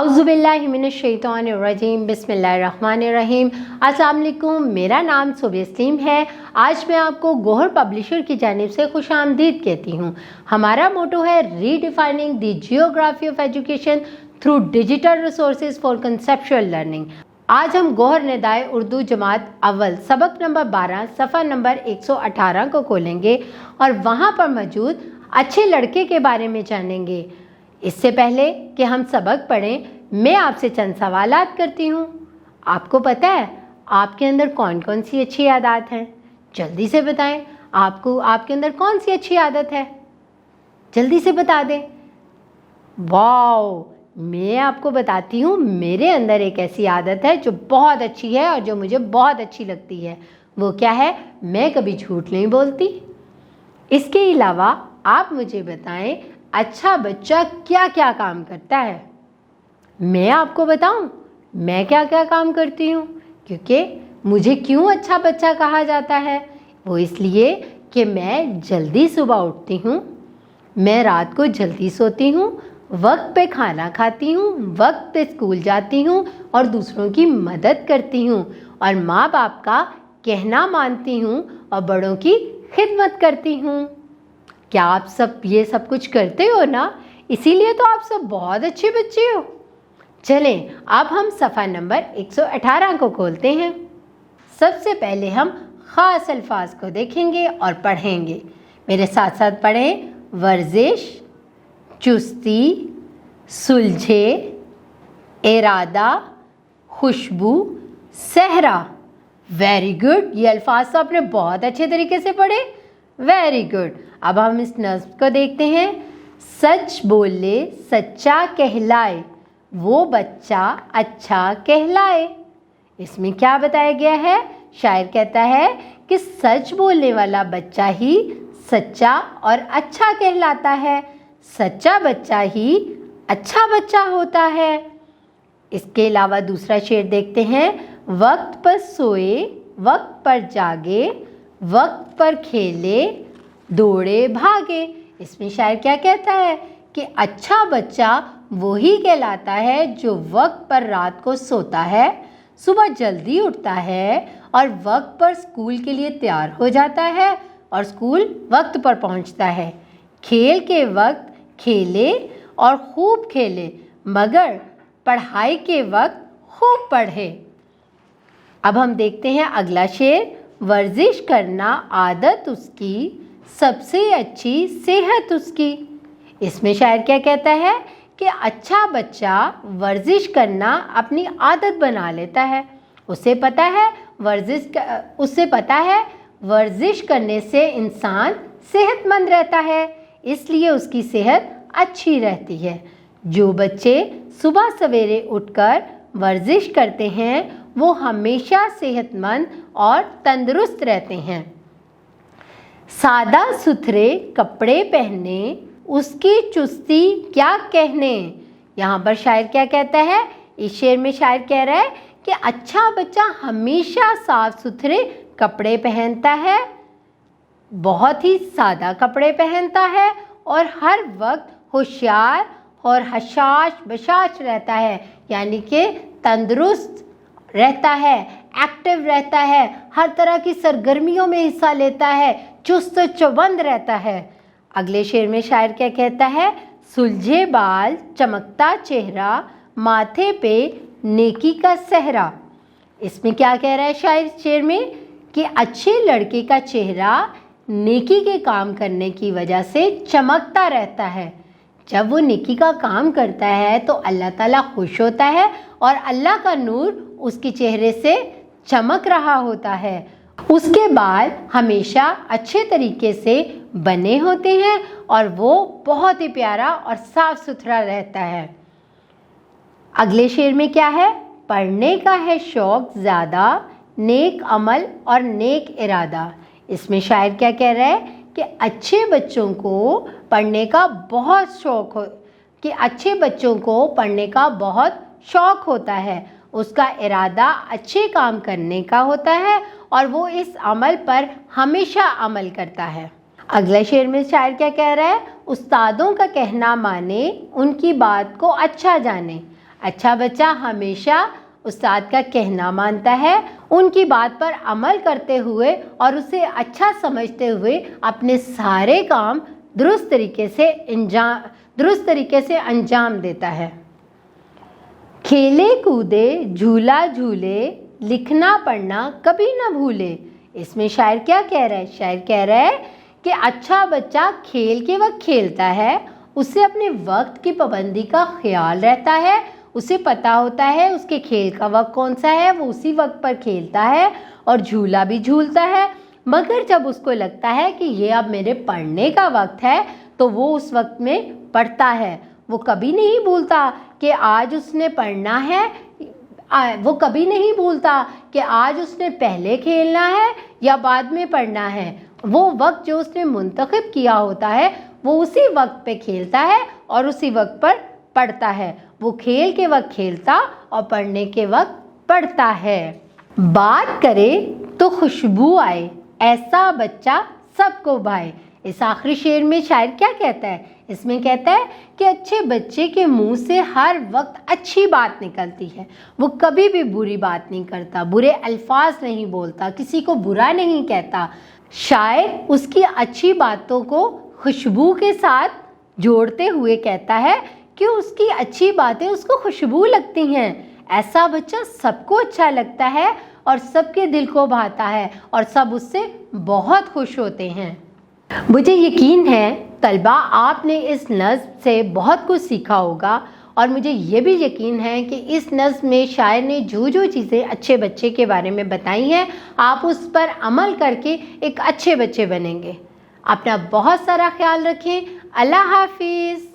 आउज़ुबिल्लाहिमिनश्शैतानिर्रजीम बिस्मिल्लाहिर्रहमानिर्रहीम। अस्सलाम वालेकुम, मेरा नाम सुबह सलीम है। आज मैं आपको गौहर पब्लिशर की जानिब से खुशामदीद कहती हूँ। हमारा मोटो है redefining the geography of education through digital resources for conceptual learning. आज हम गौहर निदाए उर्दू जमात अव्वल सबक नंबर 12 सफ़ा नंबर 118 को खोलेंगे और वहाँ पर मौजूद अच्छे लड़के के बारे में जानेंगे। इससे पहले कि हम सबक पढ़ें, मैं आपसे चंद सवालात करती हूँ। आपको पता है आपके अंदर कौन कौन सी अच्छी आदत हैं? जल्दी से बताएं। आपके अंदर कौन सी अच्छी आदत है? जल्दी से बता दें। वाओ, मैं आपको बताती हूँ, मेरे अंदर एक ऐसी आदत है जो बहुत अच्छी है और जो मुझे बहुत अच्छी लगती है। वो क्या है? मैं कभी झूठ नहीं बोलती। इसके अलावा आप मुझे बताएं, अच्छा बच्चा क्या क्या काम करता है? मैं आपको बताऊं मैं क्या क्या काम करती हूँ, क्योंकि मुझे क्यों अच्छा बच्चा कहा जाता है? वो इसलिए कि मैं जल्दी सुबह उठती हूँ, मैं रात को जल्दी सोती हूँ, वक्त पे खाना खाती हूँ, वक्त पे स्कूल जाती हूँ और दूसरों की मदद करती हूँ और माँ बाप का कहना मानती हूँ और बड़ों की खिदमत करती हूँ। क्या आप सब ये सब कुछ करते हो ना? इसीलिए तो आप सब बहुत अच्छे बच्चे हो। चलें, अब हम सफ़ा नंबर 118 को खोलते हैं। सबसे पहले हम ख़ास अल्फाज को देखेंगे और पढ़ेंगे। मेरे साथ साथ पढ़ें। वर्जिश, चुस्ती, सुलझे, इरादा, खुशबू, सहरा। वेरी गुड, ये अल्फाज तो आपने बहुत अच्छे तरीके से पढ़े। Very good. अब हम इस नज़्म को देखते हैं। सच बोले सच्चा कहलाए, वो बच्चा अच्छा कहलाए। इसमें क्या बताया गया है? शायर कहता है कि सच बोलने वाला बच्चा ही सच्चा और अच्छा कहलाता है। सच्चा बच्चा ही अच्छा बच्चा होता है। इसके अलावा दूसरा शेर देखते हैं। वक्त पर सोए, वक्त पर जागे, वक्त पर खेले, दौड़े भागे। इसमें शायर क्या कहता है कि अच्छा बच्चा वही कहलाता है जो वक्त पर रात को सोता है, सुबह जल्दी उठता है और वक्त पर स्कूल के लिए तैयार हो जाता है और स्कूल वक्त पर पहुंचता है। खेल के वक्त खेले और खूब खेले, मगर पढ़ाई के वक्त खूब पढ़े। अब हम देखते हैं अगला शेर। वर्जिश करना आदत उसकी, सबसे अच्छी सेहत उसकी। इसमें शायर क्या कहता है कि अच्छा बच्चा वर्जिश करना अपनी आदत बना लेता है। उसे पता है वर्जिश करने से इंसान सेहतमंद रहता है, इसलिए उसकी सेहत अच्छी रहती है। जो बच्चे सुबह सवेरे उठकर वर्जिश करते हैं वो हमेशा सेहतमंद और तंदुरुस्त रहते हैं। सादा सुथरे कपड़े पहने, उसकी चुस्ती क्या कहने। यहाँ पर शायर क्या कहता है? इस शेर में शायर कह रहा है कि अच्छा बच्चा हमेशा साफ सुथरे कपड़े पहनता है, बहुत ही सादा कपड़े पहनता है और हर वक्त होशियार और हशाश बशाश रहता है, यानी कि तंदुरुस्त रहता है, एक्टिव रहता है, हर तरह की सरगर्मियों में हिस्सा लेता है, चुस्त चौबंद रहता है। अगले शेर में शायर क्या कहता है? सुलझे बाल, चमकता चेहरा, माथे पे नेकी का सहरा। इसमें क्या कह रहा है शायर शेर में? कि अच्छे लड़के का चेहरा नेकी के काम करने की वजह से चमकता रहता है। जब वो नेकी का काम करता है तो अल्लाह ताला खुश होता है और अल्लाह का नूर उसके चेहरे से चमक रहा होता है। उसके बाल हमेशा अच्छे तरीके से बने होते हैं और वो बहुत ही प्यारा और साफ सुथरा रहता है। अगले शेर में क्या है? पढ़ने का है शौक ज़्यादा, नेक अमल और नेक इरादा। इसमें शायर क्या कह रहा है कि अच्छे बच्चों को पढ़ने का बहुत शौक होता है, उसका इरादा अच्छे काम करने का होता है और वो इस अमल पर हमेशा अमल करता है। अगले शेर में शायर क्या कह रहा है? उस्तादों का कहना माने, उनकी बात को अच्छा जाने। अच्छा बच्चा हमेशा उस्ताद का कहना मानता है, उनकी बात पर अमल करते हुए और उसे अच्छा समझते हुए अपने सारे काम दुरुस्त तरीके से अंजाम देता है। खेले कूदे झूला झूले, लिखना पढ़ना कभी ना भूले। इसमें शायर क्या कह रहा है? शायर कह रहा है कि अच्छा बच्चा खेल के वक्त खेलता है, उसे अपने वक्त की पाबंदी का ख्याल रहता है, उसे पता होता है उसके खेल का वक्त कौन सा है, वो उसी वक्त पर खेलता है और झूला भी झूलता है। मगर जब उसको लगता है कि ये अब मेरे पढ़ने का वक्त है तो वो उस वक्त में पढ़ता है। वो कभी नहीं भूलता कि आज उसने पढ़ना है, वो कभी नहीं भूलता कि आज उसने पहले खेलना है या बाद में पढ़ना है। वो वक्त जो उसने मुंतखब किया होता है वो उसी वक्त पे खेलता है और उसी वक्त पर पढ़ता है। वो खेल के वक्त खेलता और पढ़ने के वक्त पढ़ता है। बात करे तो खुशबू आए, ऐसा बच्चा सबको भाए। इस आखिरी शेर में शायर क्या कहता है? इसमें कहता है कि अच्छे बच्चे के मुंह से हर वक्त अच्छी बात निकलती है, वो कभी भी बुरी बात नहीं करता, बुरे अल्फाज नहीं बोलता, किसी को बुरा नहीं कहता। शायर उसकी अच्छी बातों को खुशबू के साथ जोड़ते हुए कहता है कि उसकी अच्छी बातें उसको खुशबू लगती हैं। ऐसा बच्चा सबको अच्छा लगता है और सबके दिल को भाता है और सब उससे बहुत खुश होते हैं। मुझे यकीन है तलबा आपने इस नज़्म से बहुत कुछ सीखा होगा और मुझे ये भी यकीन है कि इस नज़्म में शायर ने जो जो चीज़ें अच्छे बच्चे के बारे में बताई हैं आप उस पर अमल करके एक अच्छे बच्चे बनेंगे। अपना बहुत सारा ख्याल रखें। अल्लाह हाफिज़।